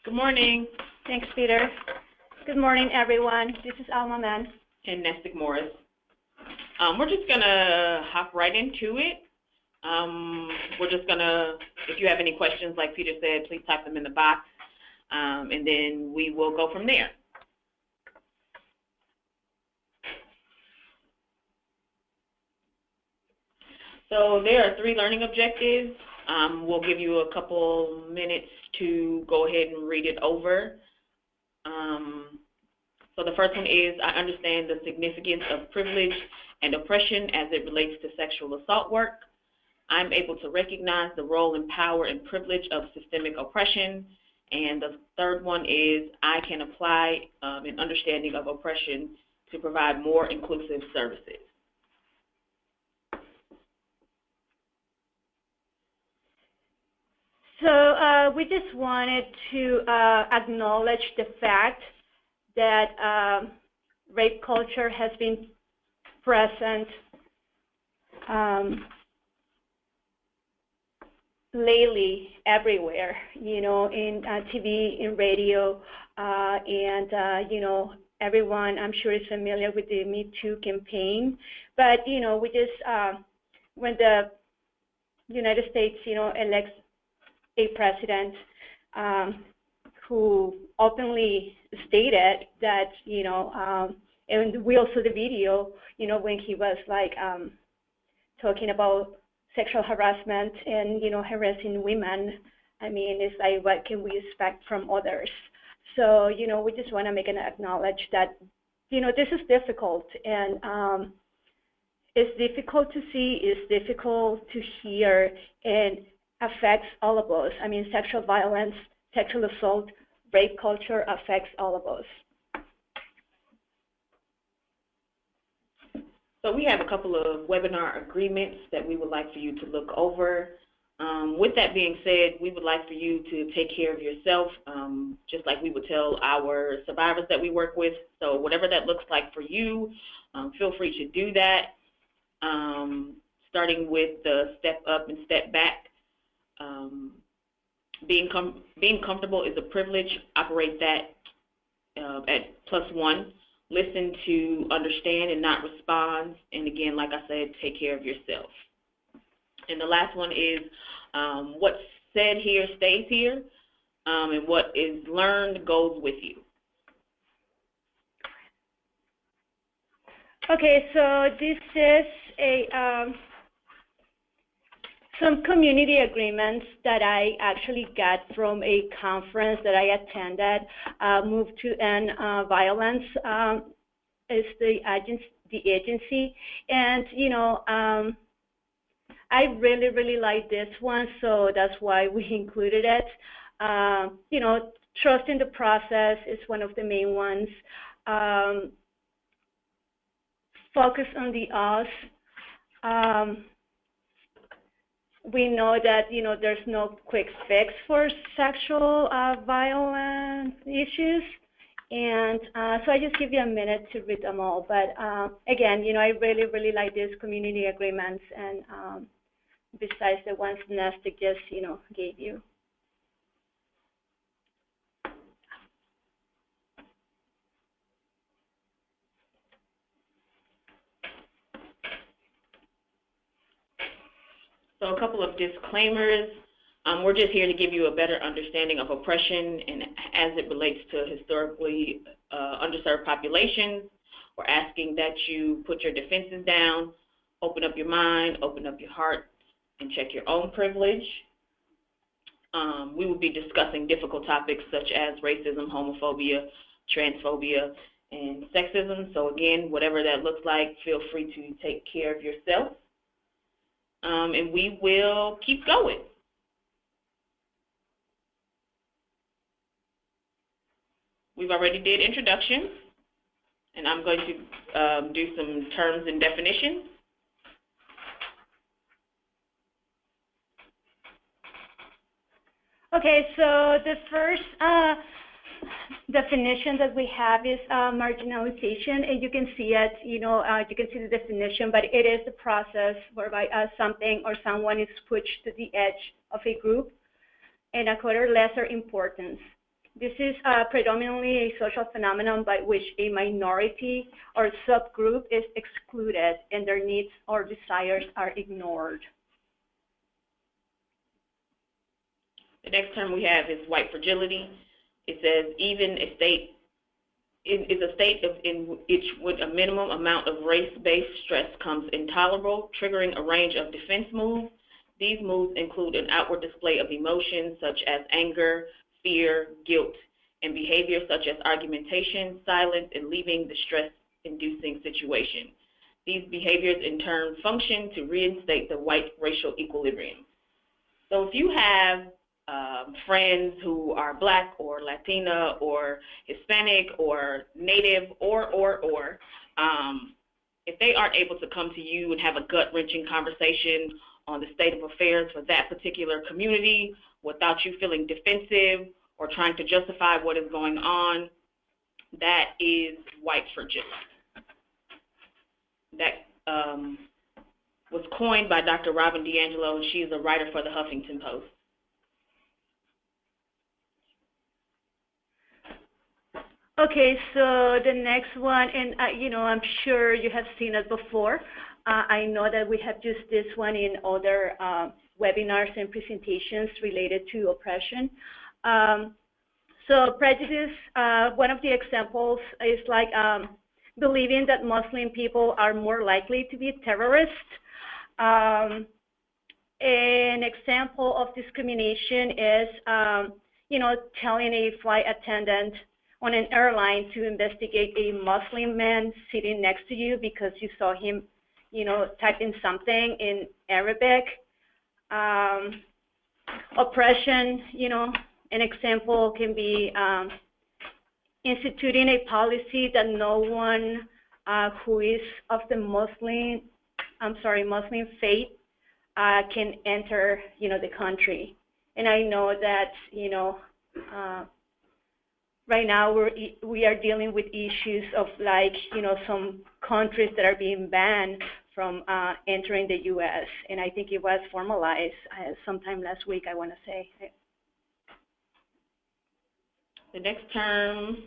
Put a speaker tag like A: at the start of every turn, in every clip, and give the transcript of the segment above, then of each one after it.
A: Good morning.
B: Thanks, Peter. Good morning, everyone. This is Alma Mann.
A: And Nestic Morris. We're just going to hop right into it. We're just going to, if you have any questions, like Peter said, please type them in the box, and then we will go from there. So there are 3 learning objectives. We'll give you a couple minutes to go ahead and read it over. So the first one is, I understand the significance of privilege and oppression as it relates to sexual assault work. I'm able to recognize the role and power and privilege of systemic oppression. And the third one is, I can apply an understanding of oppression to provide more inclusive services.
B: So we just wanted to acknowledge the fact that rape culture has been present lately everywhere, you know, in TV, in radio, and, you know, everyone, I'm sure, is familiar with the Me Too campaign. But, you know, we just, when the United States, you know, elects a president who openly stated that, you know, and we also the video, you know, when he was like talking about sexual harassment and, you know, harassing women. I mean, it's like, what can we expect from others? So, you know, we just want to make an acknowledge that, you know, this is difficult, and it's difficult to see, it's difficult to hear, and affects all of us. I mean, sexual violence, sexual assault, rape culture affects all of us.
A: So we have a couple of webinar agreements that we would like for you to look over. With that being said, we would like for you to take care of yourself, just like we would tell our survivors that we work with. So whatever that looks like for you, feel free to do that, starting with the step up and step back. Being comfortable is a privilege. Operate that at +1. Listen to understand and not respond. And again, like I said, take care of yourself. And the last one is, what's said here stays here, and what is learned goes with you.
B: Okay, so this is a some community agreements that I actually got from a conference that I attended. Move to End Violence is the agency, and you know, I really like this one, so that's why we included it. You know, trust in the process is one of the main ones. Focus on the us. We know that, you know, there's no quick fix for sexual violence issues, and so I just give you a minute to read them all. But again, you know, I really like these community agreements, and besides the ones Nestic just, you know, gave you.
A: So a couple of disclaimers. We're just here to give you a better understanding of oppression and as it relates to historically underserved populations. We're asking that you put your defenses down, open up your mind, open up your heart, and check your own privilege. We will be discussing difficult topics such as racism, homophobia, transphobia, and sexism. So again, whatever that looks like, feel free to take care of yourself. And we will keep going. We've already did introductions, and I'm going to do some terms and definitions.
B: Okay, so the first definition that we have is marginalization, and you can see it, you know, you can see the definition, but it is the process whereby something or someone is pushed to the edge of a group and acquire lesser importance. This is predominantly a social phenomenon by which a minority or subgroup is excluded and their needs or desires are ignored.
A: The next term we have is white fragility. It says even a state is a state in which with a minimum amount of race-based stress comes intolerable, triggering a range of defense moves. These moves include an outward display of emotions such as anger, fear, guilt, and behavior such as argumentation, silence, and leaving the stress-inducing situation. These behaviors in turn function to reinstate the white racial equilibrium. So if you have friends who are Black or Latina or Hispanic or Native or if they aren't able to come to you and have a gut-wrenching conversation on the state of affairs for that particular community without you feeling defensive or trying to justify what is going on, that is white fragility. That was coined by Dr. Robin DiAngelo, and she is a writer for the Huffington Post.
B: Okay, so the next one, and I'm sure you have seen it before. I know that we have used this one in other webinars and presentations related to oppression. So prejudice, one of the examples is like believing that Muslim people are more likely to be terrorists. An example of discrimination is, telling a flight attendant on an airline to investigate a Muslim man sitting next to you because you saw him, typing something in Arabic. Oppression, an example can be instituting a policy that no one who is of the Muslim faith can enter, the country. And I know that, right now we are dealing with issues of some countries that are being banned from entering the U.S. And I think it was formalized sometime last week, I want to say.
A: The next term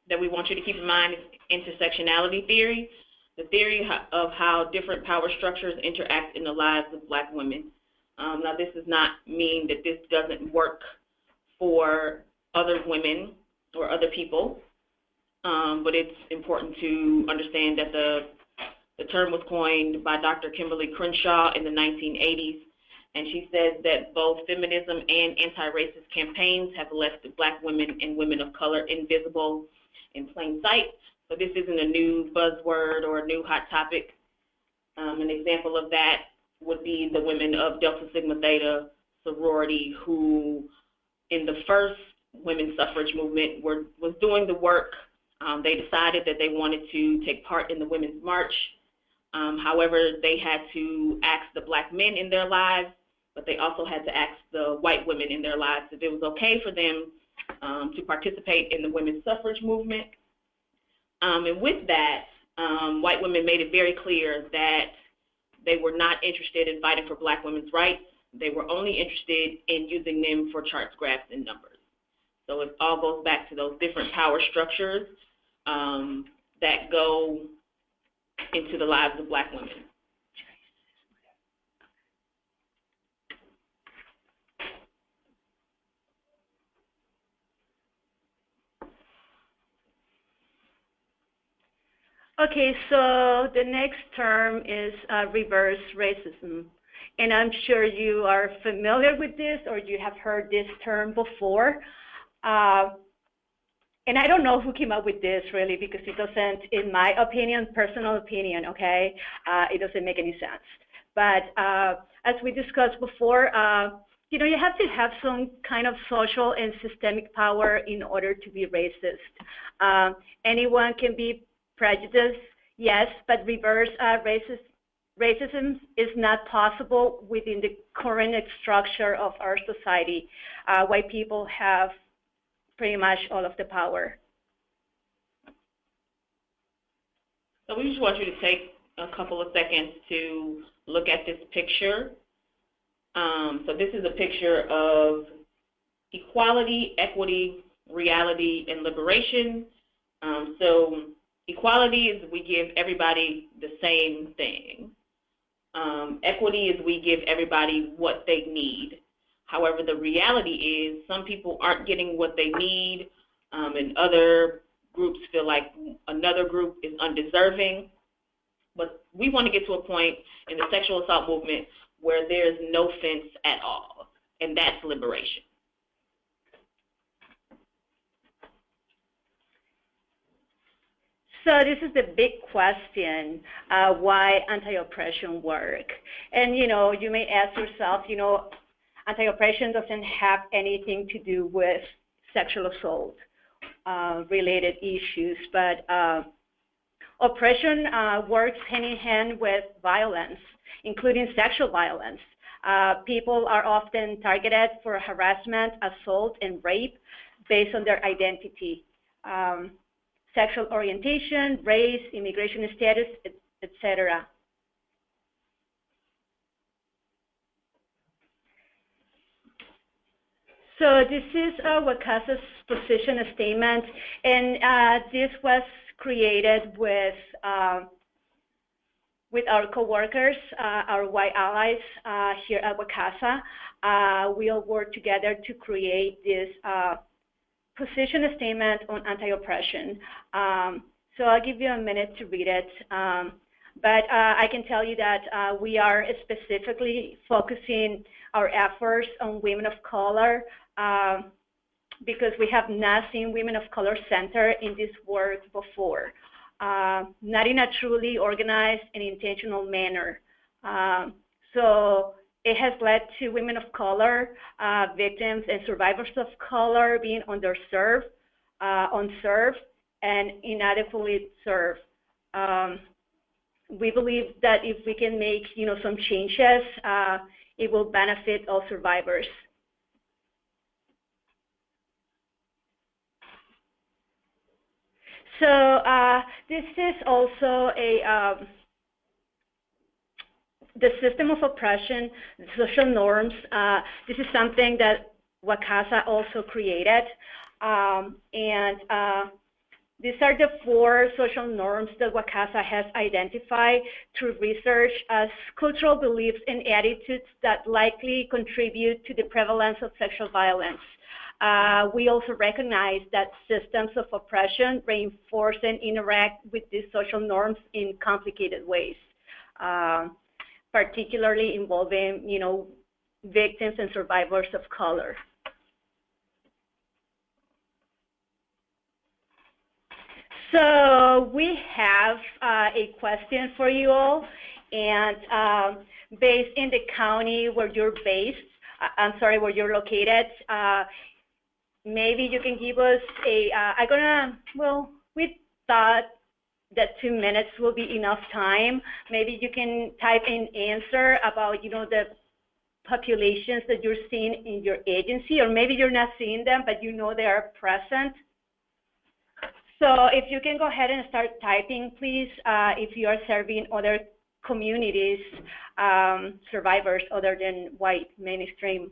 A: that we want you to keep in mind is intersectionality theory, the theory of how different power structures interact in the lives of Black women. Now, this does not mean that this doesn't work for other women or other people, but it's important to understand that the term was coined by Dr. Kimberly Crenshaw in the 1980s, and she says that both feminism and anti-racist campaigns have left Black women and women of color invisible in plain sight. So this isn't a new buzzword or a new hot topic. An example of that would be the women of Delta Sigma Theta sorority who, in the first women's suffrage movement, was doing the work. They decided that they wanted to take part in the Women's March. However, they had to ask the Black men in their lives, but they also had to ask the white women in their lives if it was okay for them to participate in the women's suffrage movement. And with that, white women made it very clear that they were not interested in fighting for Black women's rights. They were only interested in using them for charts, graphs, and numbers. So it all goes back to those different power structures that go into the lives of Black women.
B: Okay, so the next term is reverse racism. And I'm sure you are familiar with this or you have heard this term before. And I don't know who came up with this really, because it doesn't, in my opinion, personal opinion, okay, it doesn't make any sense. But as we discussed before, you have to have some kind of social and systemic power in order to be racist. Anyone can be prejudiced, yes, but reverse racism is not possible within the current structure of our society. White people have pretty much all of the power.
A: So we just want you to take a couple of seconds to look at this picture. So this is a picture of equality, equity, reality, and liberation. So equality is we give everybody the same thing. Equity is we give everybody what they need. However, the reality is some people aren't getting what they need, and other groups feel like another group is undeserving. But we want to get to a point in the sexual assault movement where there's no fence at all, and that's liberation.
B: So this is the big question, why anti-oppression work? And, you may ask yourself, anti-oppression doesn't have anything to do with sexual assault related issues, but oppression works hand in hand with violence, including sexual violence. People are often targeted for harassment, assault, and rape based on their identity, sexual orientation, race, immigration status, etc. So this is WCASA's position statement, and this was created with our coworkers, our white allies here at WCASA. We all work together to create this position statement on anti-oppression. So I'll give you a minute to read it. But I can tell you that we are specifically focusing our efforts on women of color because we have not seen women of color center in this work before, not in a truly organized and intentional manner. So it has led to women of color, victims and survivors of color being underserved, unserved, and inadequately served. We believe that if we can make, some changes, it will benefit all survivors. So this is also the system of oppression, social norms. This is something that WCASA also created, and these are the 4 social norms that WCASA has identified through research as cultural beliefs and attitudes that likely contribute to the prevalence of sexual violence. We also recognize that systems of oppression reinforce and interact with these social norms in complicated ways, particularly involving, victims and survivors of color. So we have a question for you all, and based in the county where you're based, where you're located, maybe you can give us we thought that 2 minutes will be enough time. Maybe you can type in answer about, the populations that you're seeing in your agency, or maybe you're not seeing them, but they are present. So if you can go ahead and start typing, please, if you are serving other communities, survivors other than white mainstream.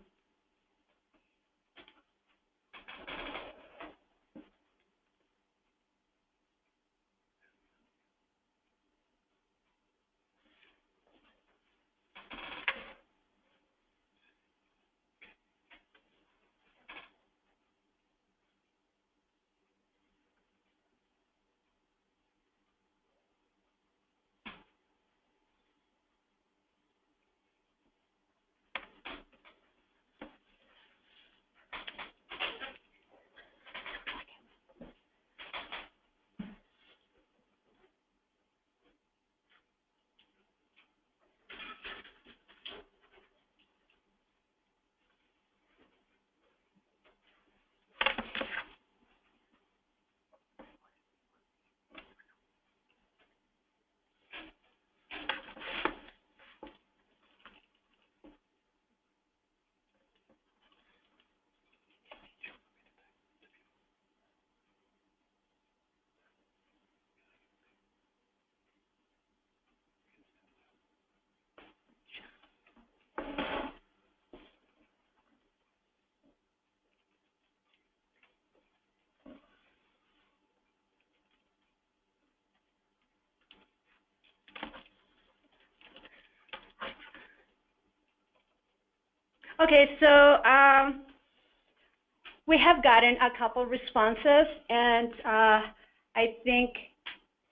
B: Okay, so we have gotten a couple responses, and I think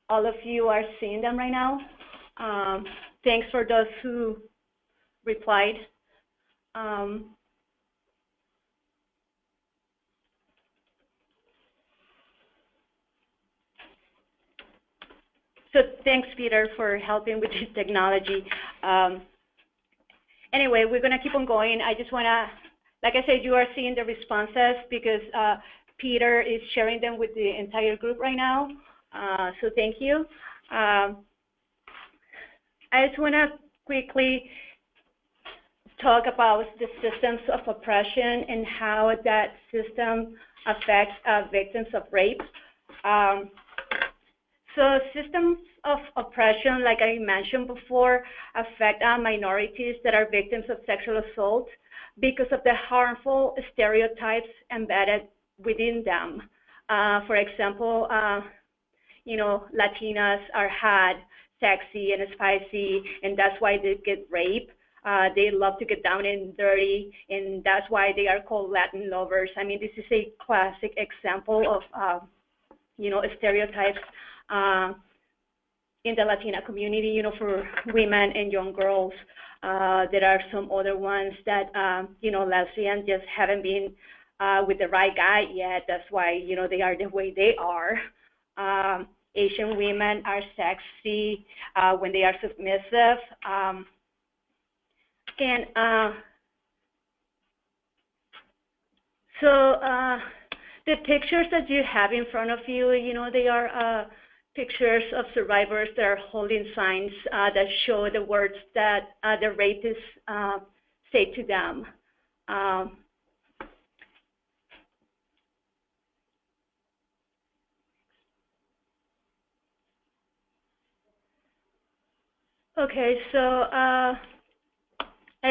B: all of you are seeing them right now. Thanks for those who replied. So thanks, Peter, for helping with this technology. Anyway, we're going to keep on going. I just want to, like I said, you are seeing the responses because Peter is sharing them with the entire group right now. So thank you. I just want to quickly talk about the systems of oppression and how that system affects victims of rape. So systems of oppression, like I mentioned before, affect minorities that are victims of sexual assault because of the harmful stereotypes embedded within them. For example, you know, Latinas are hot, sexy, and spicy, and that's why they get raped. They love to get down and dirty, and that's why they are called Latin lovers. I mean, this is a classic example of, you know, stereotypes in the Latina community, you know, for women and young girls. There are some other ones that, you know, lesbians just haven't been with the right guy yet. That's why, you know, they are the way they are. Asian women are sexy when they are submissive. So the pictures that you have in front of you, you know, they are pictures of survivors that are holding signs that show the words that the rapists say to them. Okay, so I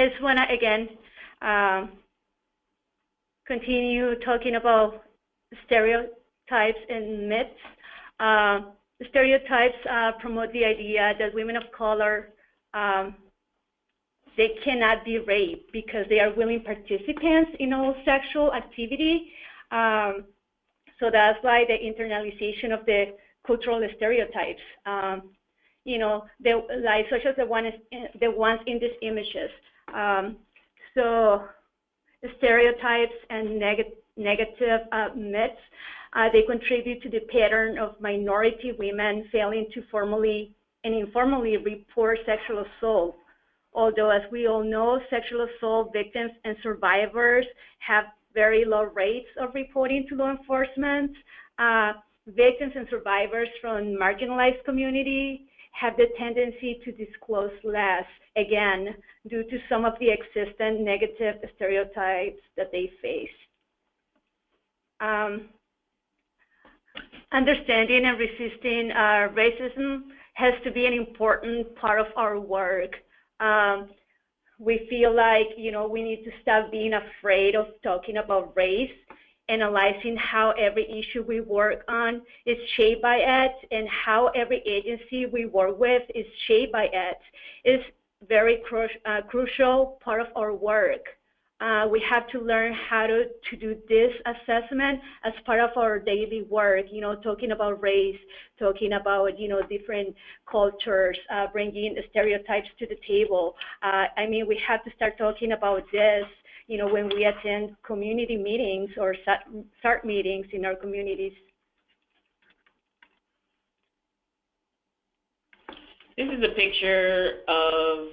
B: just want to, again, continue talking about stereotypes and myths. Stereotypes promote the idea that women of color, they cannot be raped because they are willing participants in all sexual activity. So that's why the internalization of the cultural stereotypes, you know, like such as the ones in these images. So stereotypes and negative myths, they contribute to the pattern of minority women failing to formally and informally report sexual assault. Although, as we all know, sexual assault victims and survivors have very low rates of reporting to law enforcement. Victims and survivors from marginalized community have the tendency to disclose less, again, due to some of the existent negative stereotypes that they face. Understanding and resisting racism has to be an important part of our work. We feel like, you know, we need to stop being afraid of talking about race, analyzing how every issue we work on is shaped by it, and how every agency we work with is shaped by it. It's very crucial part of our work. We have to learn how to do this assessment as part of our daily work, you know, talking about race, talking about, you know, different cultures, bringing stereotypes to the table. I mean, we have to start talking about this, you know, when we attend community meetings or start meetings in our communities.
A: This is a picture of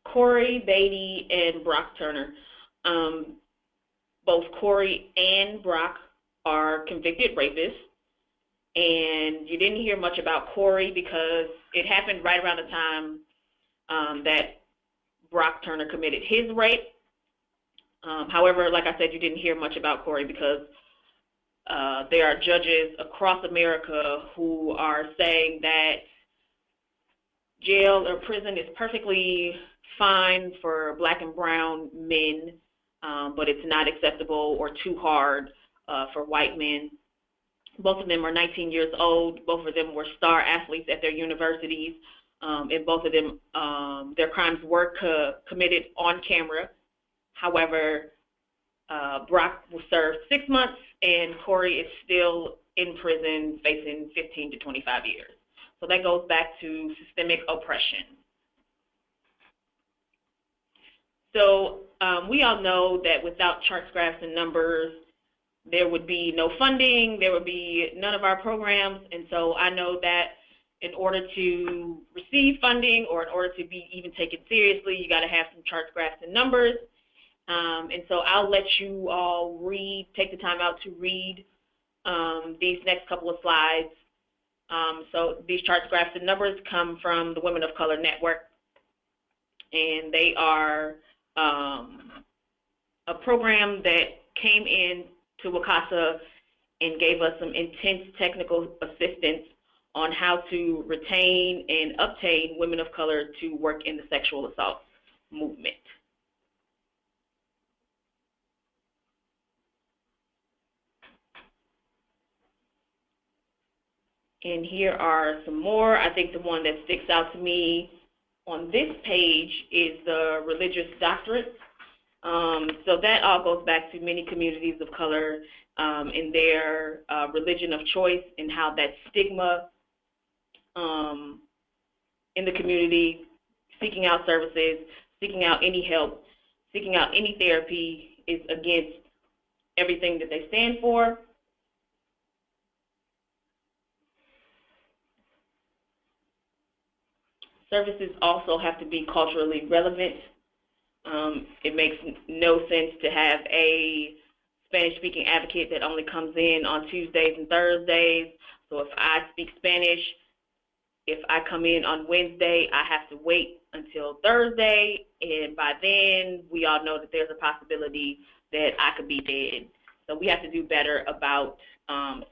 A: Corey Beatty and Brock Turner. Both Corey and Brock are convicted rapists, and you didn't hear much about Corey because it happened right around the time that Brock Turner committed his rape. However, like I said, you didn't hear much about Corey because there are judges across America who are saying that jail or prison is perfectly fine for Black and brown men, but it's not acceptable or too hard for white men. Both of them are 19 years old. Both of them were star athletes at their universities, and both of them, their crimes were committed on camera. However, Brock will serve 6 months, and Corey is still in prison facing 15 to 25 years. So that goes back to systemic oppression. So we all know that without charts, graphs, and numbers, there would be no funding, there would be none of our programs, and so I know that in order to receive funding or in order to be even taken seriously, you got to have some charts, graphs, and numbers. And so I'll let you all take the time out to read these next couple of slides. So these charts, graphs, and numbers come from the Women of Color Network, and they are a program that came in to WCASA and gave us some intense technical assistance on how to retain and obtain women of color to work in the sexual assault movement. And here are some more. I think the one that sticks out to me on this page is the religious doctorates. So that all goes back to many communities of color in their religion of choice and how that stigma in the community, seeking out services, seeking out any help, seeking out any therapy is against everything that they stand for. Services also have to be culturally relevant. It makes no sense to have a Spanish-speaking advocate that only comes in on Tuesdays and Thursdays. So if I speak Spanish, if I come in on Wednesday, I have to wait until Thursday, and by then, we all know that there's a possibility that I could be dead. So we have to do better about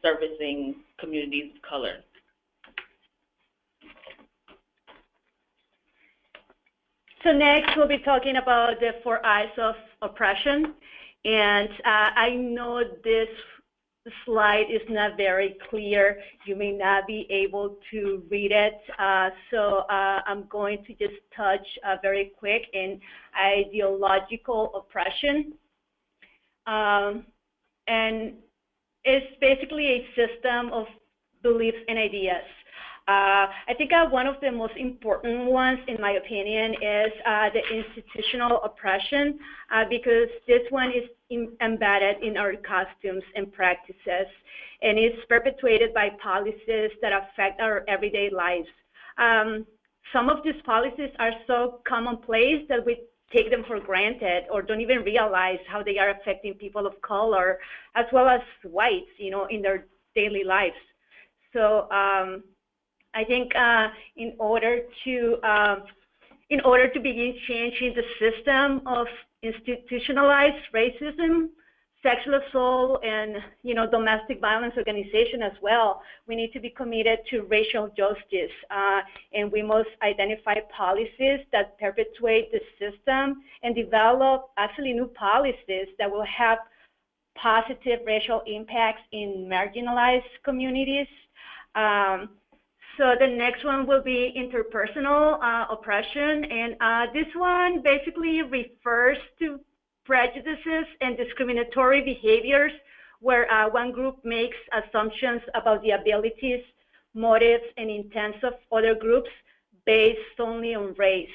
A: servicing communities of color.
B: So next, we'll be talking about the 4 I's of oppression. And I know this slide is not very clear. You may not be able to read it. So I'm going to just touch very quick in ideological oppression. And it's basically a system of beliefs and ideas. I think one of the most important ones, in my opinion, is the institutional oppression, because this one is embedded in our costumes and practices, and it's perpetuated by policies that affect our everyday lives. Some of these policies are so commonplace that we take them for granted or don't even realize how they are affecting people of color as well as whites, in their daily lives. So I think in order to begin changing the system of institutionalized racism, sexual assault, and domestic violence organization as well, we need to be committed to racial justice, and we must identify policies that perpetuate the system and develop actually new policies that will have positive racial impacts in marginalized communities. So the next one will be interpersonal oppression, and this one basically refers to prejudices and discriminatory behaviors where one group makes assumptions about the abilities, motives, and intents of other groups based only on race.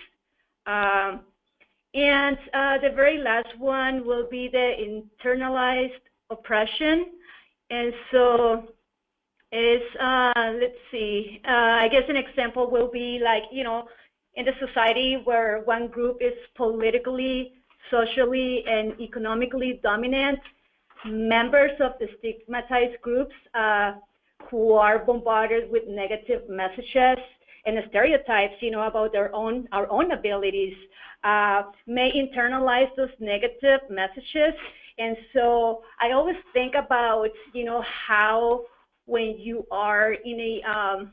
B: And the very last one will be the internalized oppression. And so let's see, I guess an example will be like, in the society where one group is politically, socially, and economically dominant, members of the stigmatized groups who are bombarded with negative messages and stereotypes, about our own abilities, may internalize those negative messages. And so I always think about, how when you are in a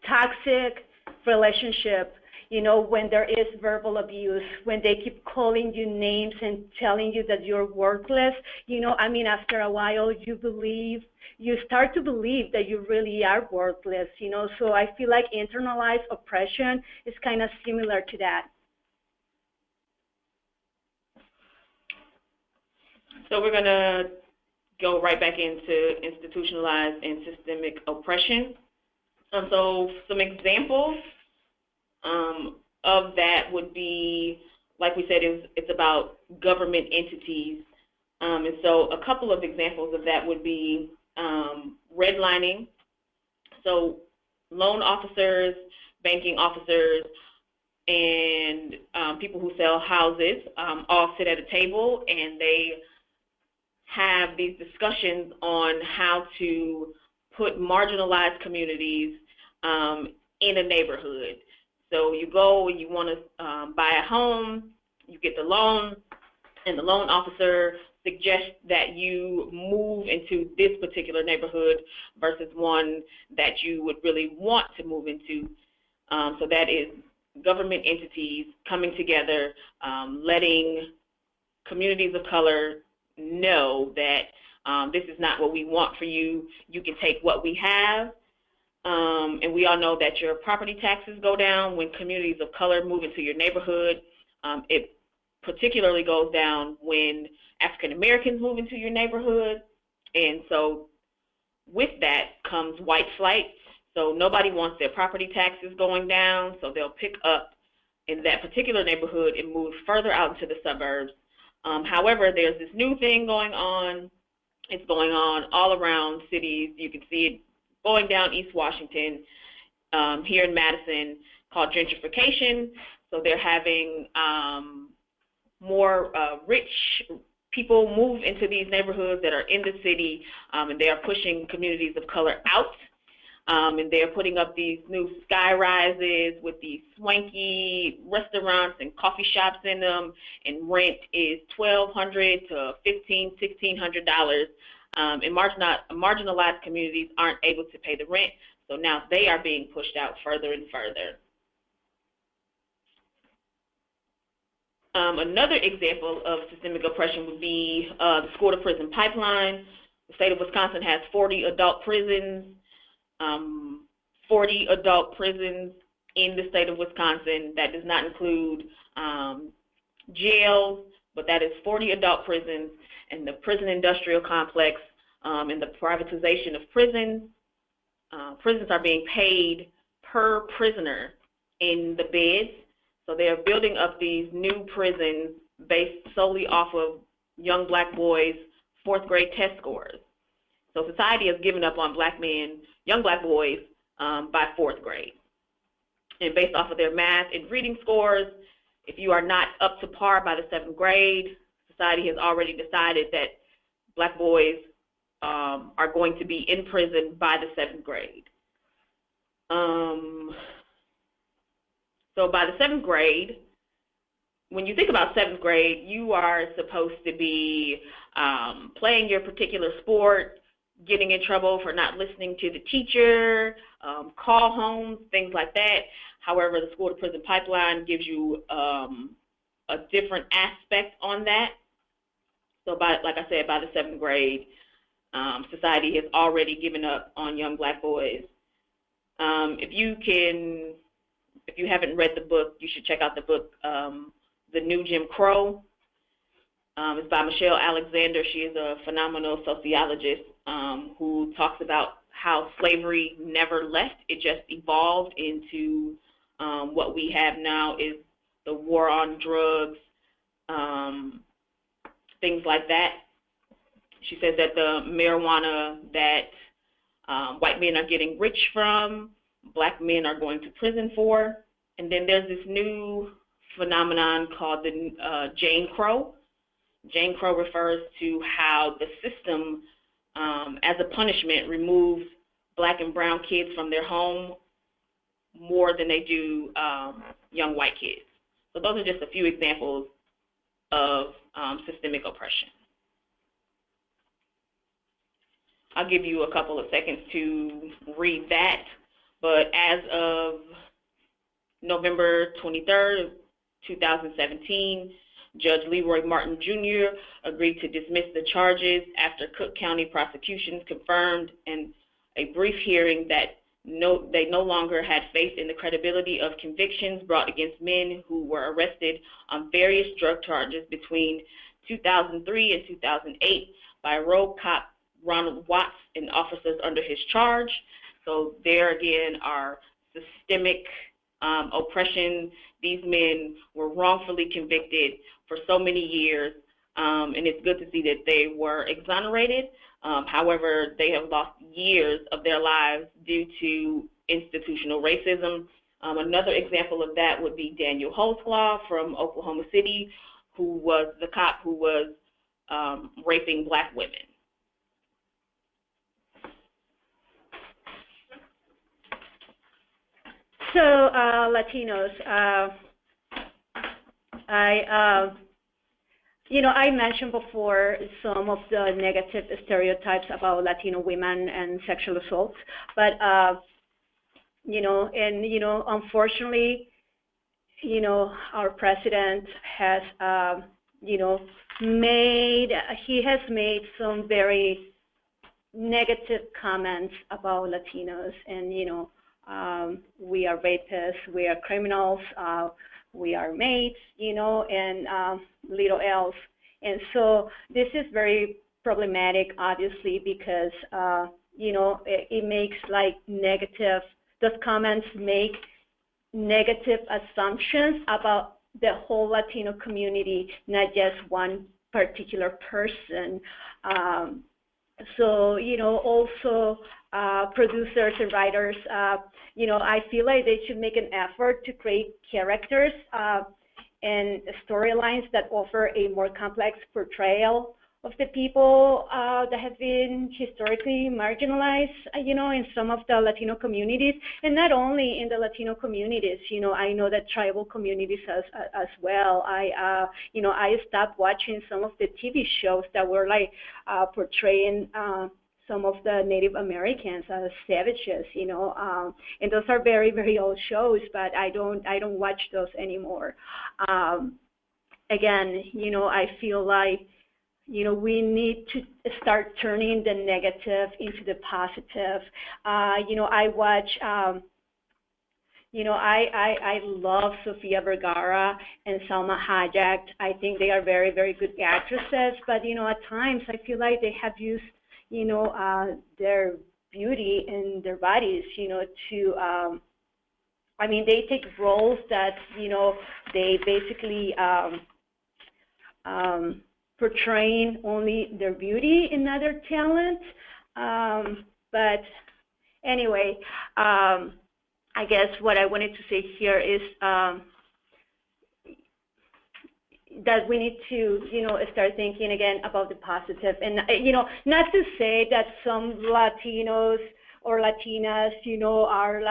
B: toxic relationship, when there is verbal abuse, when they keep calling you names and telling you that you're worthless, after a while you start to believe that you really are worthless, so I feel like internalized oppression is kind of similar to that.
A: So we're going to go right back into institutionalized and systemic oppression. So some examples of that would be, like we said, it's about government entities. And so a couple of examples of that would be redlining. So loan officers, banking officers, and people who sell houses all sit at a table, and they have these discussions on how to put marginalized communities in a neighborhood. So you go and you want to buy a home, you get the loan, and the loan officer suggests that you move into this particular neighborhood versus one that you would really want to move into. So that is government entities coming together, letting communities of color know that this is not what we want for you. You can take what we have. And we all know that your property taxes go down when communities of color move into your neighborhood. It particularly goes down when African Americans move into your neighborhood. And so with that comes white flight. So nobody wants their property taxes going down, so they'll pick up in that particular neighborhood and move further out into the suburbs. However, there's this new thing going on. It's going on all around cities. You can see it going down East Washington, here in Madison, called gentrification. So they're having more rich people move into these neighborhoods that are in the city, and they are pushing communities of color out. And they're putting up these new sky rises with these swanky restaurants and coffee shops in them, and rent is $1,200 to $1,600. And marginalized communities aren't able to pay the rent, so now they are being pushed out further and further. Another example of systemic oppression would be the school-to-prison pipeline. The state of Wisconsin has 40 adult prisons. 40 adult prisons in the state of Wisconsin. That does not include jails, but that is 40 adult prisons, and the prison industrial complex and the privatization of prisons. Prisons are being paid per prisoner in the beds, so they are building up these new prisons based solely off of young black boys' fourth grade test scores. So society has given up on black men, young black boys, by fourth grade. And based off of their math and reading scores, if you are not up to par by the seventh grade, society has already decided that black boys are going to be in prison by the seventh grade. So by the seventh grade, when you think about seventh grade, you are supposed to be playing your particular sport, getting in trouble for not listening to the teacher, call homes, things like that. However, the school-to-prison pipeline gives you a different aspect on that. So, like I said, by the seventh grade, society has already given up on young black boys. If you haven't read the book, you should check out the book, The New Jim Crow. It's by Michelle Alexander. She is a phenomenal sociologist who talks about how slavery never left. It just evolved into what we have now is the war on drugs, things like that. She says that the marijuana that white men are getting rich from, black men are going to prison for. And then there's this new phenomenon called the Jane Crow. Jane Crow refers to how the system, as a punishment, removes black and brown kids from their home more than they do young white kids. So those are just a few examples of systemic oppression. I'll give you a couple of seconds to read that, but as of November 23rd, 2017, Judge Leroy Martin Jr. agreed to dismiss the charges after Cook County prosecutions confirmed in a brief hearing that they no longer had faith in the credibility of convictions brought against men who were arrested on various drug charges between 2003 and 2008 by rogue cop Ronald Watts and officers under his charge. So there again are systemic oppression. These men were wrongfully convicted for so many years, and it's good to see that they were exonerated. However, they have lost years of their lives due to institutional racism. Another example of that would be Daniel Holtzclaw from Oklahoma City, who was the cop who was raping black women.
B: So Latinos, I mentioned before some of the negative stereotypes about Latino women and sexual assaults, but unfortunately, our president has, made some very negative comments about Latinos, and we are rapists, we are criminals, we are mates, and little else. And so this is very problematic, obviously, because it makes those comments make negative assumptions about the whole Latino community, not just one particular person. So, also producers and writers, I feel like they should make an effort to create characters and storylines that offer a more complex portrayal of the people that have been historically marginalized, in some of the Latino communities, and not only in the Latino communities. I know that tribal communities as well. I stopped watching some of the TV shows that were portraying some of the Native Americans as savages, and those are very, very old shows, but I don't watch those anymore. Again, I feel like we need to start turning the negative into the positive. I watch, I love Sofia Vergara and Salma Hayek. I think they are very, very good actresses, but, at times I feel like they have used, their beauty and their bodies, to, they take roles that, they basically, portraying only their beauty and not their talent. But anyway, I guess what I wanted to say here is that we need to, start thinking again about the positive. And, not to say that some Latinos or Latinas, are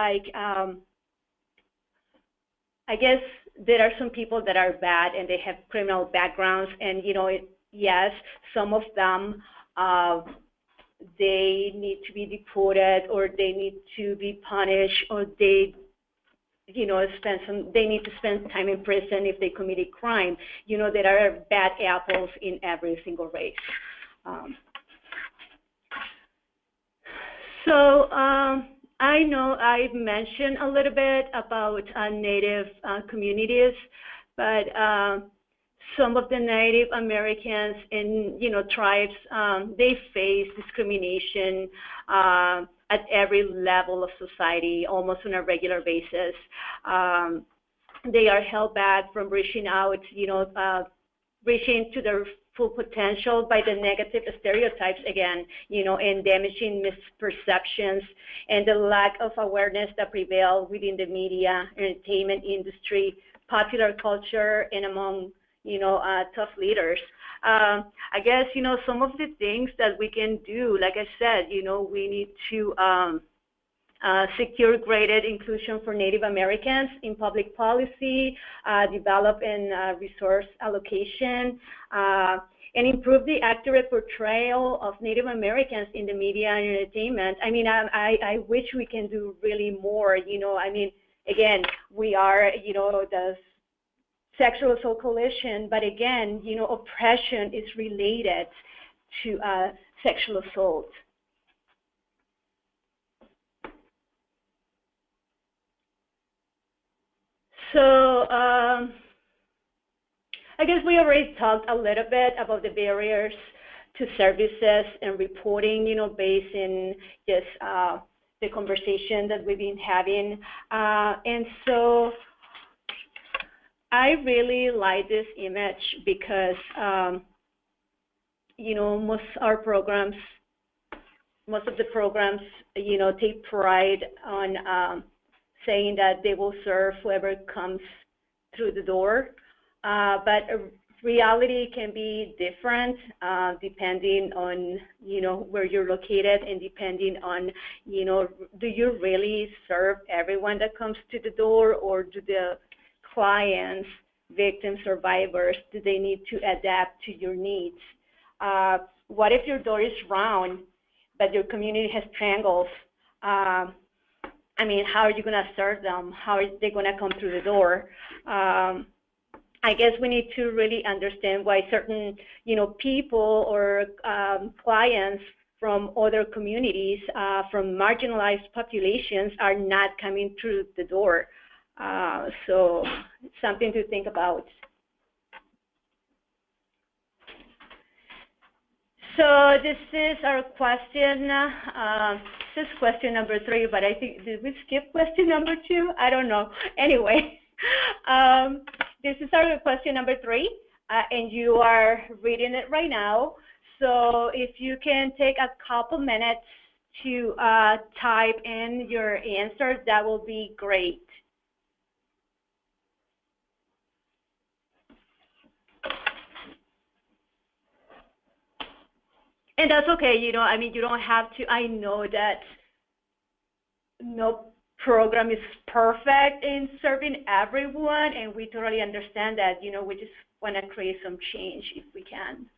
B: I guess there are some people that are bad and they have criminal backgrounds, and yes, some of them they need to be deported, or they need to be punished, or they they need to spend time in prison if they commit a crime. There are bad apples in every single race. I know I've mentioned a little bit about Native communities, but some of the Native Americans and tribes, they face discrimination at every level of society, almost on a regular basis. They are held back from reaching out, reaching to their full potential by the negative stereotypes again, and damaging misperceptions and the lack of awareness that prevail within the media, entertainment industry, popular culture, and among, tough leaders. I guess, some of the things that we can do, like I said, we need to secure graded inclusion for Native Americans in public policy, develop and resource allocation, and improve the accurate portrayal of Native Americans in the media and entertainment. I wish we can do really more. Again, we are, the Sexual Assault Coalition, but again, oppression is related to sexual assault. So I guess we already talked a little bit about the barriers to services and reporting, based in just the conversation that we've been having. And so I really like this image because, most of the programs, take pride on saying that they will serve whoever comes through the door. But reality can be different depending on, where you're located, and depending on, do you really serve everyone that comes to the door, or do the clients, victims, survivors, do they need to adapt to your needs? What if your door is round, but your community has triangles? How are you going to serve them? How are they going to come through the door? I guess we need to really understand why certain, people or clients from other communities, from marginalized populations, are not coming through the door. So it's something to think about. So this is our question. This is question number 3, but I think, did we skip question number 2? I don't know. Anyway, this is our question number 3, and you are reading it right now. So if you can take a couple minutes to type in your answer, that will be great. And that's okay, you don't have to. I know that no program is perfect in serving everyone, and we totally understand that. We just want to create some change if we can.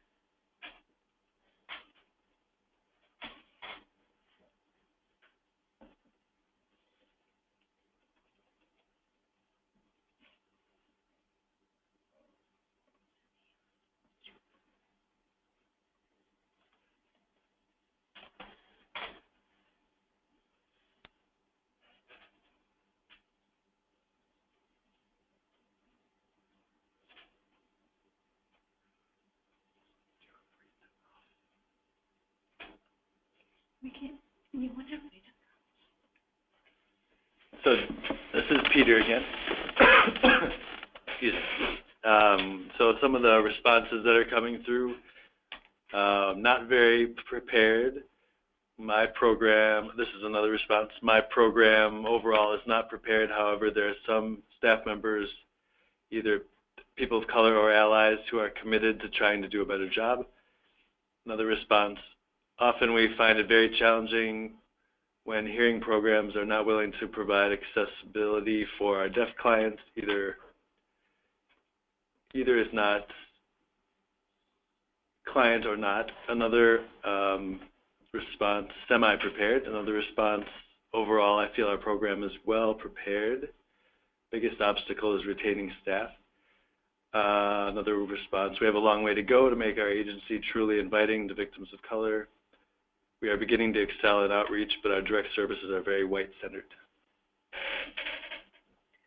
B: You want to read it?
C: So this is Peter again. Excuse me. So some of the responses that are coming through, not very prepared. My program, this is another response, my program overall is not prepared. However, there are some staff members, either people of color or allies, who are committed to trying to do a better job. Another response, often we find it very challenging when hearing programs are not willing to provide accessibility for our deaf clients. Either is not client or not. Another response, semi-prepared. Another response, overall, I feel our program is well prepared. Biggest obstacle is retaining staff. Another response, we have a long way to go to make our agency truly inviting to victims of color. We are beginning to excel in outreach, but our direct services are very white-centered.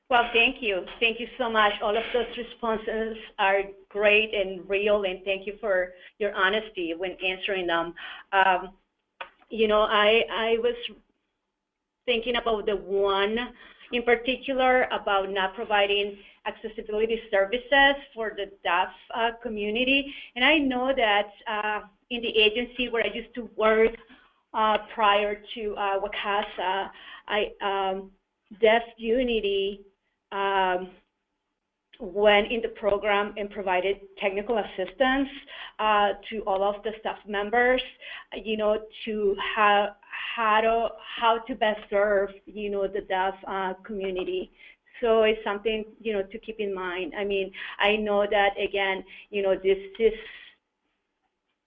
B: Well, thank you. Thank you so much. All of those responses are great and real, and thank you for your honesty when answering them. I was thinking about the one in particular about not providing accessibility services for the deaf community. And I know that in the agency where I used to work prior to WCASA, Deaf Unity went in the program and provided technical assistance to all of the staff members, to how to best serve, the deaf community. So it's something, to keep in mind. I know that, again,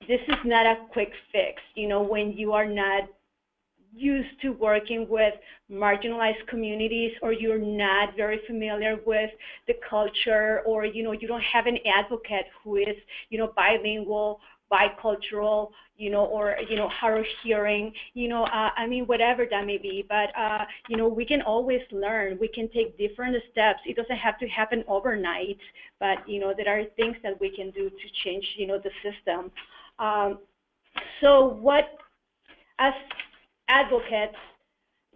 B: this is not a quick fix. When you are not used to working with marginalized communities, or you're not very familiar with the culture, or you don't have an advocate who is bilingual bicultural, or, hard of hearing, I mean, whatever that may be. But, we can always learn. We can take different steps. It doesn't have to happen overnight, but, there are things that we can do to change, the system. So what, as advocates,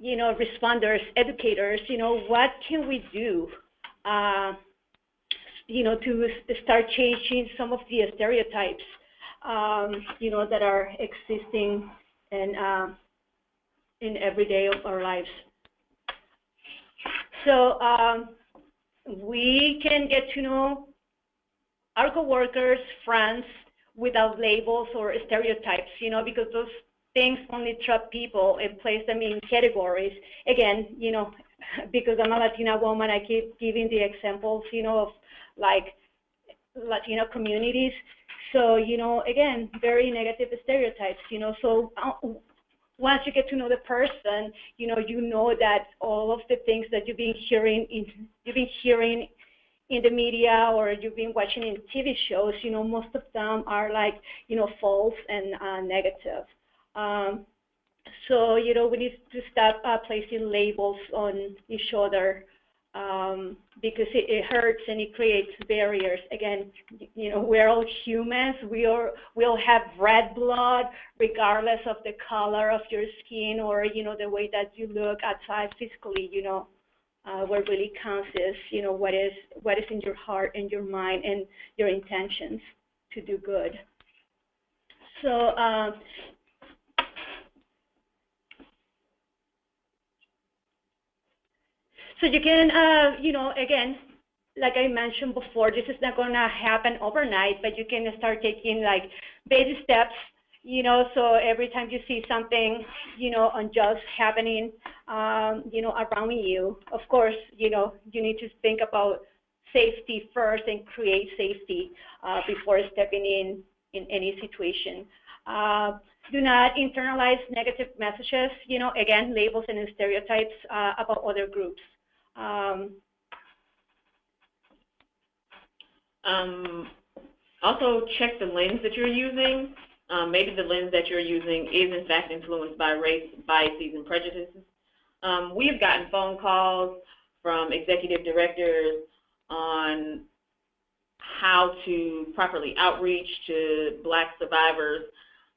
B: responders, educators, what can we do, to start changing some of the stereotypes, that are existing in every day of our lives. So we can get to know our coworkers, friends, without labels or stereotypes, because those things only trap people and place them in categories. Again, because I'm a Latina woman, I keep giving the examples, of like Latino communities. So, again, very negative stereotypes, so once you get to know the person, you know that all of the things that you've been hearing in the media or you've been watching in TV shows, most of them are like, false and negative. So, we need to stop placing labels on each other, because it hurts and it creates barriers. Again, we're all humans. We all have red blood, regardless of the color of your skin or, the way that you look outside physically, what really counts is, what is in your heart and your mind and your intentions to do good. So, so you can, again, like I mentioned before, this is not going to happen overnight, but you can start taking like baby steps, so every time you see something, unjust happening, around you, of course, you need to think about safety first and create safety before stepping in any situation. Do not internalize negative messages, again, labels and stereotypes about other groups.
A: Also check the lens that you're using. Maybe the lens that you're using is in fact influenced by race, biases, and prejudices. We have gotten phone calls from executive directors on how to properly outreach to Black survivors.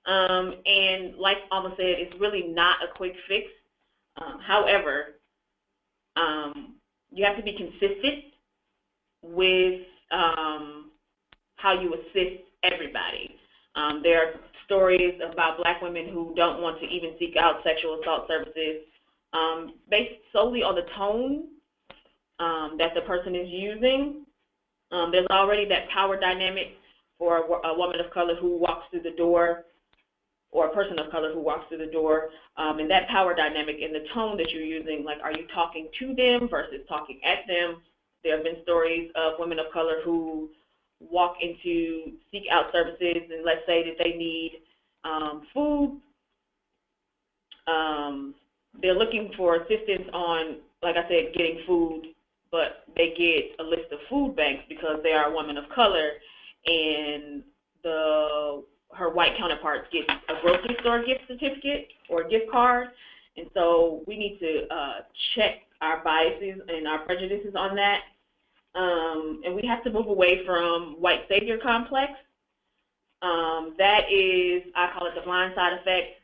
A: And like Alma said, it's really not a quick fix. However, you have to be consistent with how you assist everybody. There are stories about Black women who don't want to even seek out sexual assault services based solely on the tone that the person is using. There's already that power dynamic for a woman of color who walks through the door, or a person of color who walks through the door, and that power dynamic and the tone that you're using, like, are you talking to them versus talking at them? There have been stories of women of color who walk in to seek out services, and let's say that they need food. They're looking for assistance on, like I said, getting food, but they get a list of food banks because they are a woman of color, and her white counterparts get a grocery store gift certificate or gift card. And so we need to check our biases and our prejudices on that. And we have to move away from white savior complex. That is, I call it the blind side effect.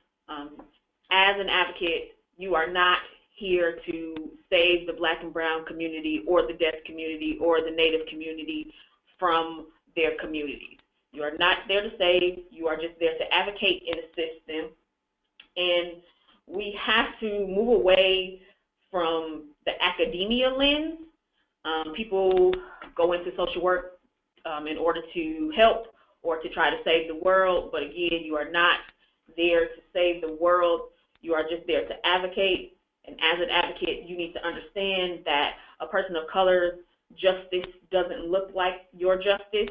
A: As an advocate, you are not here to save the Black and brown community or the deaf community or the Native community from their communities. You are not there to save. You are just there to advocate and assist them. And we have to move away from the academia lens. People go into social work in order to help or to try to save the world, but again, you are not there to save the world. You are just there to advocate, and as an advocate, you need to understand that a person of color's justice doesn't look like your justice.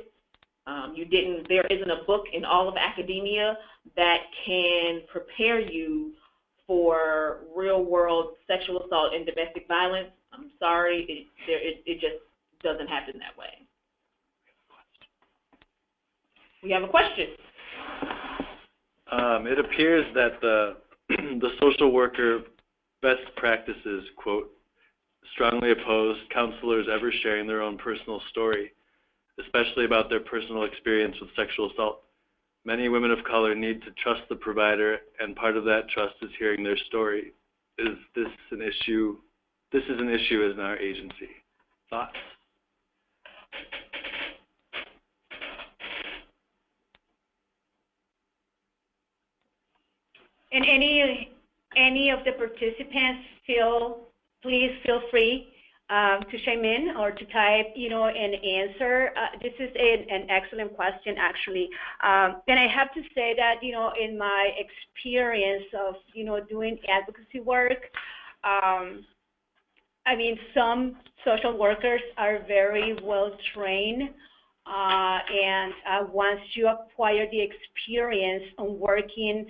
A: There isn't a book in all of academia that can prepare you for real-world sexual assault and domestic violence. I'm sorry, it just doesn't happen that way. We have a question.
C: It appears that the social worker best practices, quote, strongly oppose counselors ever sharing their own personal story, especially about their personal experience with sexual assault. Many women of color need to trust the provider, and part of that trust is hearing their story. Is this an issue? This is an issue in our agency. Thoughts?
B: And any of the participants please feel free to chime in or to type, an answer. This is an excellent question, actually. And I have to say that, in my experience of, doing advocacy work, some social workers are very well trained. And once you acquire the experience on working,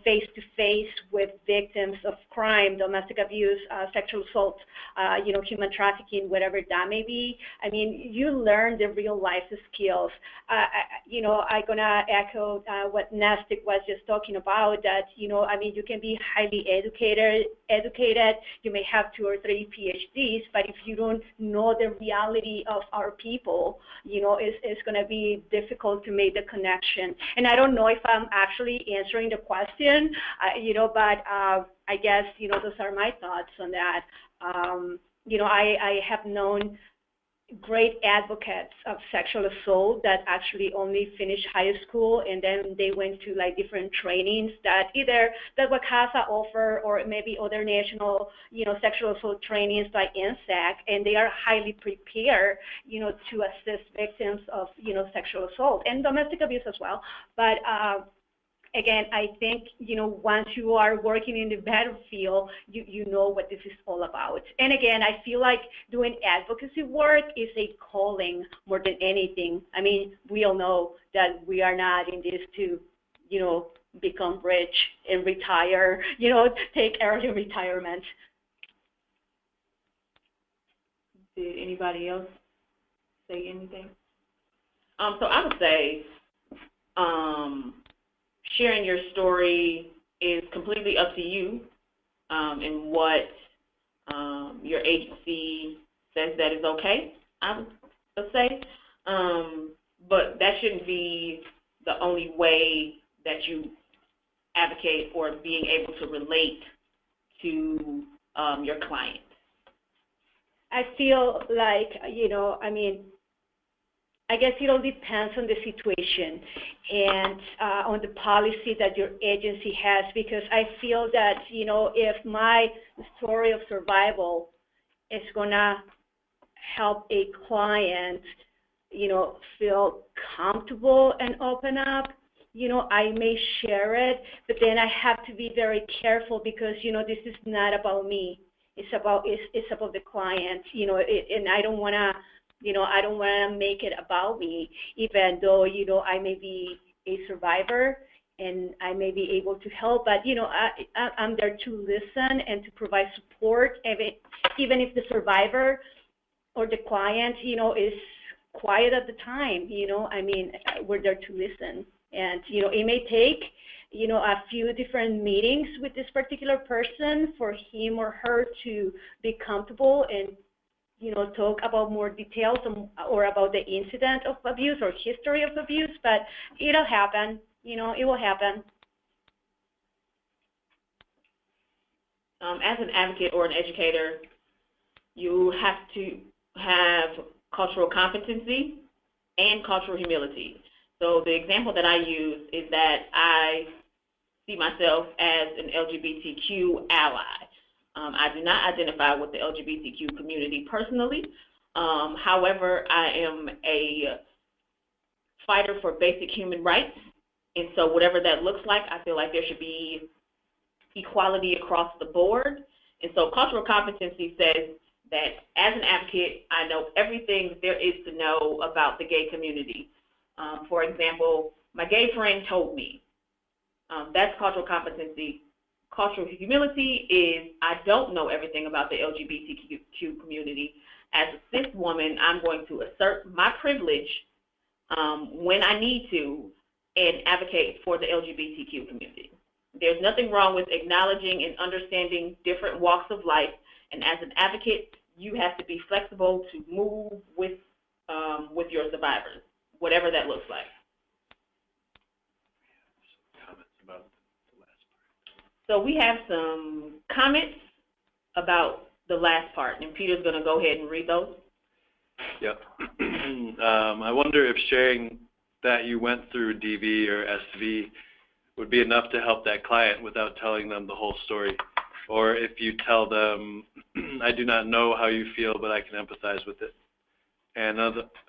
B: face-to-face with victims of crime, domestic abuse, sexual assault, human trafficking, whatever that may be, you learn the real-life skills. I'm going to echo what Nestic was just talking about, that, you can be highly educated, you may have 2 or 3 PhDs, but if you don't know the reality of our people, it's going to be difficult to make the connection. And I don't know if I'm actually answering the question, but I guess, those are my thoughts on that. I have known great advocates of sexual assault that actually only finished high school, and then they went to different trainings that either that WCASA offer or maybe other national, sexual assault trainings like INSAC, and they are highly prepared, to assist victims of, sexual assault and domestic abuse as well. But again, I think, once you are working in the battlefield, you know what this is all about. And again, I feel like doing advocacy work is a calling more than anything. We all know that we are not in this to, become rich and retire, take early retirement.
A: Did anybody else say anything? So I would say, sharing your story is completely up to you, and what your agency says that is okay, I would say. But that shouldn't be the only way that you advocate or being able to relate to your client.
B: I feel like, I guess it all depends on the situation and on the policy that your agency has, because I feel that, if my story of survival is going to help a client, feel comfortable and open up, I may share it, but then I have to be very careful because, this is not about me. It's about the client, and I don't want to, I don't want to make it about me, even though, I may be a survivor and I may be able to help, but, I'm there to listen and to provide support, even if the survivor or the client, is quiet at the time, we're there to listen. And, it may take, a few different meetings with this particular person for him or her to be comfortable and, talk about more details or about the incident of abuse or history of abuse, but it'll happen, it will happen.
A: As an advocate or an educator, you have to have cultural competency and cultural humility. So the example that I use is that I see myself as an LGBTQ ally. I do not identify with the LGBTQ community personally. However, I am a fighter for basic human rights. And so whatever that looks like, I feel like there should be equality across the board. And so cultural competency says that as an advocate, I know everything there is to know about the gay community. For example, my gay friend told me. That's cultural competency. Cultural humility is I don't know everything about the LGBTQ community. As a cis woman, I'm going to assert my privilege when I need to and advocate for the LGBTQ community. There's nothing wrong with acknowledging and understanding different walks of life, and as an advocate, you have to be flexible to move with your survivors, whatever that looks like. So we have some comments about the last part, and Peter's going to go ahead and read those.
C: Yep. I wonder if sharing that you went through DV or SV would be enough to help that client without telling them the whole story. Or if you tell them, I do not know how you feel, but I can empathize with it. And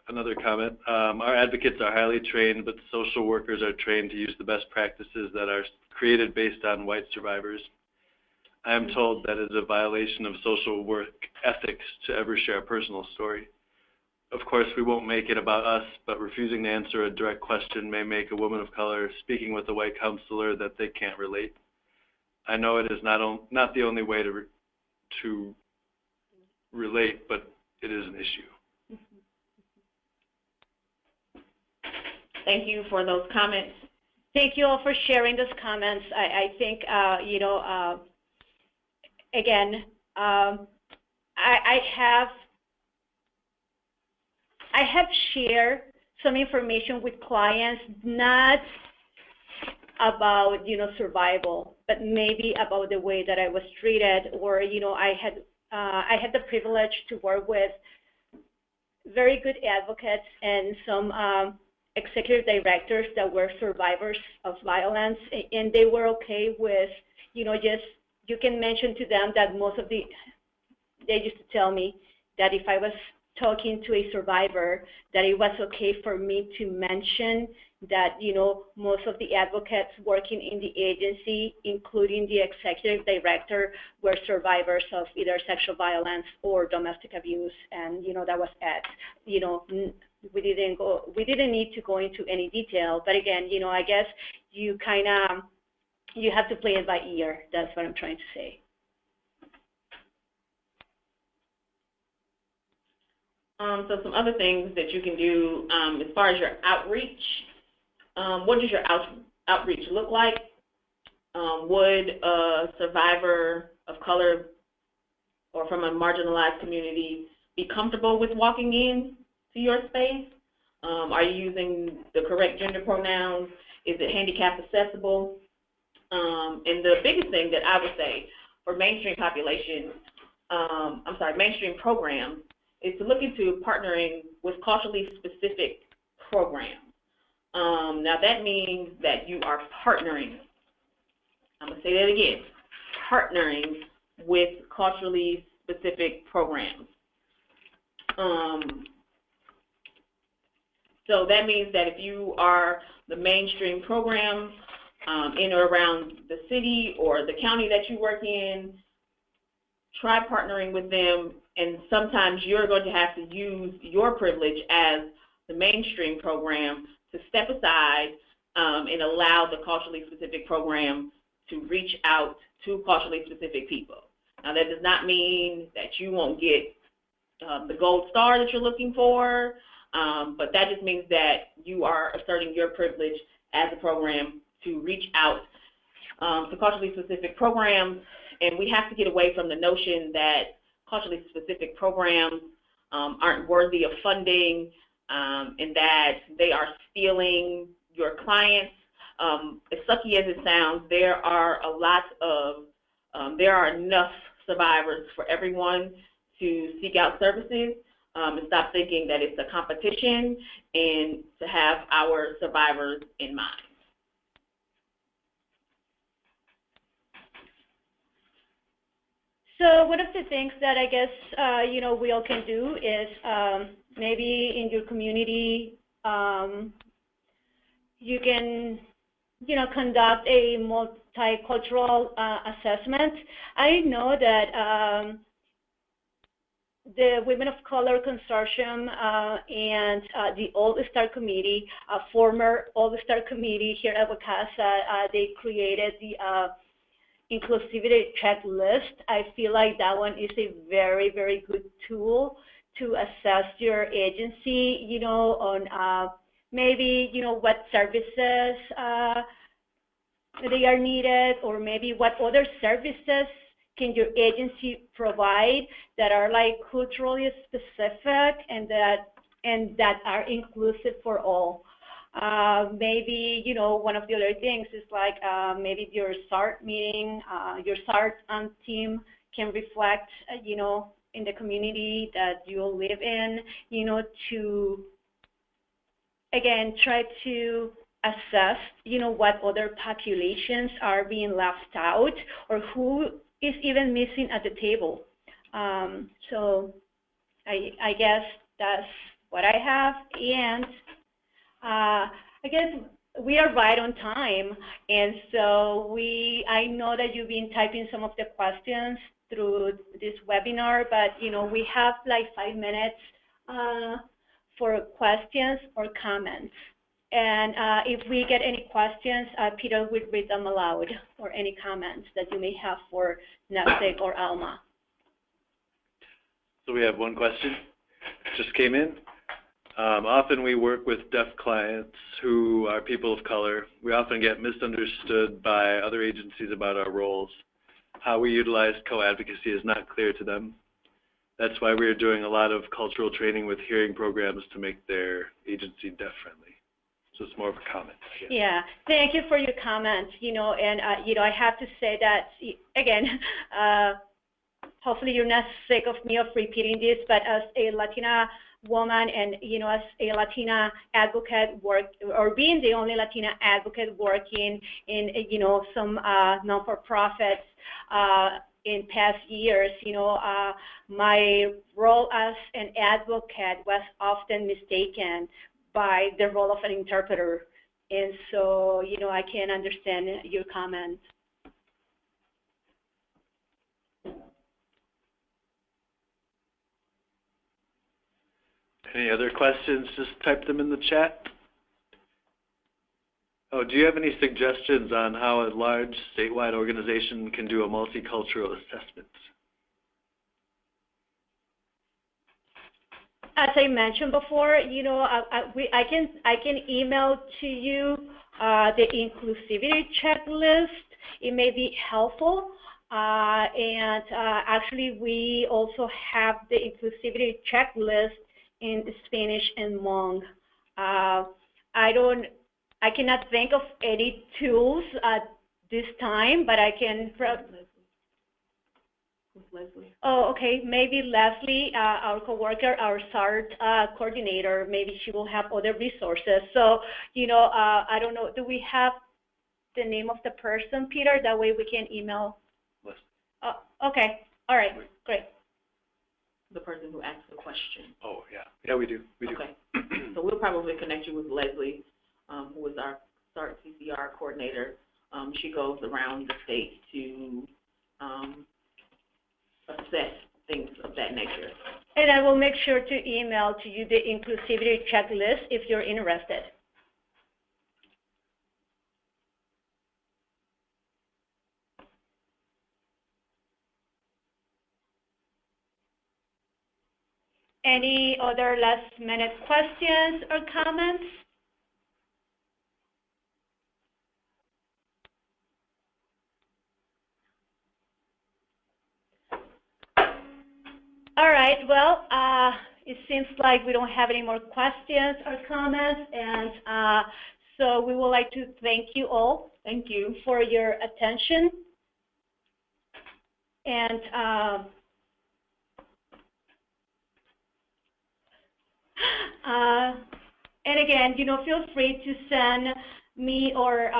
C: another comment, our advocates are highly trained, but social workers are trained to use the best practices that are created based on white survivors. I am told that it is a violation of social work ethics to ever share a personal story. Of course, we won't make it about us, but refusing to answer a direct question may make a woman of color speaking with a white counselor that they can't relate. I know it is not the only way to relate, but it is an issue.
A: Thank you for those comments.
B: Thank you all for sharing those comments. I think, again, I have shared some information with clients, not about, survival, but maybe about the way that I was treated, or, I had the privilege to work with very good advocates and some executive directors that were survivors of violence, and they were okay with, just, you can mention to them that they used to tell me that if I was talking to a survivor, that it was okay for me to mention that, most of the advocates working in the agency, including the executive director, were survivors of either sexual violence or domestic abuse, and, that was it. We didn't need to go into any detail, but again, I guess you have to play it by ear. That's what I'm trying to say.
A: So some other things that you can do as far as your outreach. What does your outreach look like? Would a survivor of color or from a marginalized community be comfortable with walking in to your space? Are you using the correct gender pronouns? Is it handicap accessible? And the biggest thing that I would say for mainstream mainstream programs is to look into partnering with culturally specific programs. Now that means that you are partnering. I'm going to say that again, partnering with culturally specific programs. So that means that if you are the mainstream program in or around the city or the county that you work in, try partnering with them, and sometimes you're going to have to use your privilege as the mainstream program to step aside and allow the culturally specific program to reach out to culturally specific people. Now, that does not mean that you won't get the gold star that you're looking for, but that just means that you are asserting your privilege as a program to reach out to culturally specific programs. And we have to get away from the notion that culturally specific programs aren't worthy of funding and that they are stealing your clients. As sucky as it sounds, there are enough survivors for everyone to seek out services and stop thinking that it's a competition, and to have our survivors in mind.
B: So one of the things that I guess, we all can do is maybe in your community, you can, conduct a multicultural assessment. I know that the Women of Color Consortium and the All-Star Committee, former All-Star Committee here at WCASA, they created the inclusivity checklist. I feel like that one is a very, very good tool to assess your agency, on maybe, what services they are needed, or maybe what other services can your agency provide that are like culturally specific and that are inclusive for all. Maybe, one of the other things is like maybe your SART meeting, your SART team can reflect, in the community that you live in, to, again, try to assess, what other populations are being left out or who is even missing at the table. So I guess that's what I have, and I guess we are right on time, and so I know that you've been typing some of the questions through this webinar, but we have like 5 minutes for questions or comments. And if we get any questions, Peter will read them aloud, or any comments that you may have for Nestic or Alma.
C: So we have one question just came in. Often we work with deaf clients who are people of color. We often get misunderstood by other agencies about our roles. How we utilize co-advocacy is not clear to them. That's why we're doing a lot of cultural training with hearing programs to make their agency deaf-friendly. So it's more of a comment.
B: Yeah, thank you for your comment. And I have to say that, again, hopefully you're not sick of me of repeating this, but as a Latina woman and, as a Latina advocate being the only Latina advocate working in, some non-for-profits in past years, my role as an advocate was often mistaken by the role of an interpreter. And so, I can understand your comment.
C: Any other questions? Just type them in the chat. Oh, do you have any suggestions on how a large statewide organization can do a multicultural assessment?
B: As I mentioned before, I can email to you the inclusivity checklist. It may be helpful. And actually, we also have the inclusivity checklist in Spanish and Hmong. I cannot think of any tools at this time, but I can.
A: Leslie.
B: Oh, okay. Maybe Leslie, our coworker, our SART coordinator, maybe she will have other resources. So, I don't know. Do we have the name of the person, Peter? That way we can email.
C: Leslie.
B: Oh, okay. All right. Great.
A: The person who asked the question.
C: Oh, yeah. Yeah, we do.
A: Okay. So we'll probably connect you with Leslie, who is our SART CCR coordinator. She goes around the state to assess things of that nature.
B: And I will make sure to email to you the inclusivity checklist if you're interested. Any other last-minute questions or comments? All right, well, it seems like we don't have any more questions or comments, and so we would like to thank you all. Thank you for your attention. And again, feel free to send me or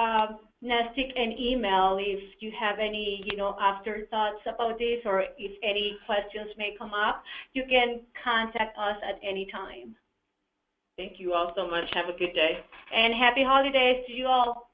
B: Nestic an email if you have any, afterthoughts about this, or if any questions may come up. You can contact us at any time.
A: Thank you all so much. Have a good day.
B: And happy holidays to you all.